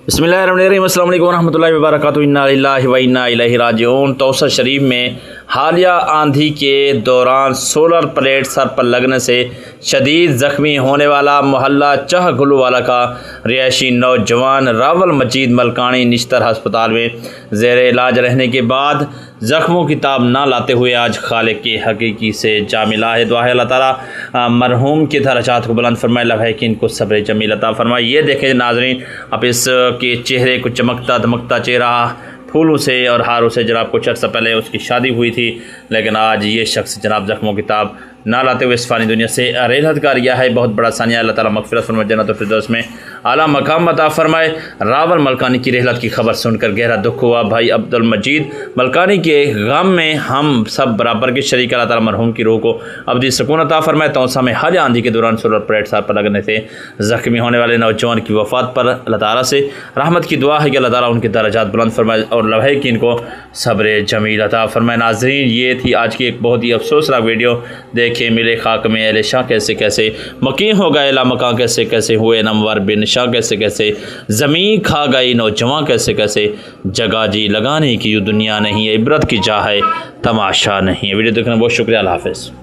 बिस्मिल्लाहिर्रहमानिर्रहीम, अस्सलाम वालेकुम रहमतुल्लाहि व बरकातुहू। इन्ना लिल्लाहि व इन्ना इलैहि राजिऊन। तौसा शरीफ में हालिया आंधी के दौरान सोलर प्लेट सर पर लगने से शदीद ज़ख्मी होने वाला मोहल्ला चह गुलूवाला का रिहायशी नौजवान रावल मजीद मलकानी निश्तर हस्पताल में ज़ेर इलाज रहने के बाद ज़ख्मों की ताब ना लाते हुए आज खालिक के हकीकी से जा मिला है। दुआ है अल्लाह ताला मरहूम के दर्जात को बुलंद फरमाए, लम्हे कि इनको सब्र जमील अता फरमाए। ये देखें नाज़रीन, अब इसके चेहरे को चमकता दमकता चेहरा फूलों से और हारों से जनाब कुछ अर्सा पहले उसकी शादी हुई थी, लेकिन आज ये शख्स जनाब ज़ख्मों की ताब ना लाते हुए इस फ़ानी दुनिया से रेलहत का रिया है। बहुत बड़ा सानिया, अल्लाह ताला मग़फ़िरत फरमाए, जन्नत और फिरदौस में आला मकाम अता फरमाए। रावल मलकानी की रेहलत की खबर सुनकर गहरा दुख हुआ। भाई अब्दुल मजीद मलकानी के गम में हम सब बराबर के शरीक। अल्लाह ताला मरहूम की रूह को अब्दी सुकून अता फरमाए। तौसा में हालिया आंधी के दौरान सोलर प्लेट सर पर लगने से ज़ख्मी होने वाले नौजवान की वफ़ात पर अल्लाह ताला से रहमत की दुआ है कि अल्लाह ताला उनके दर्जात बुलंद फरमाए और लम्हे कि इनको सब्र जमील अता फरमाए। नाज़रीन, ये थी आज की एक बहुत ही अफसोसनाक वीडियो। देखे मिले खाक में अहले शाह कैसे कैसे मकीन हो गए, लामकां कैसे कैसे हुए नमवर बेनशा, कैसे कैसे ज़मीन खा गई नौजवान, कैसे कैसे जगह जी लगाने की जो दुनिया नहीं है, इबरत की जा है तमाशा नहीं है। वीडियो देखने बहुत शुक्रिया। अल्लाह हाफ़िज़।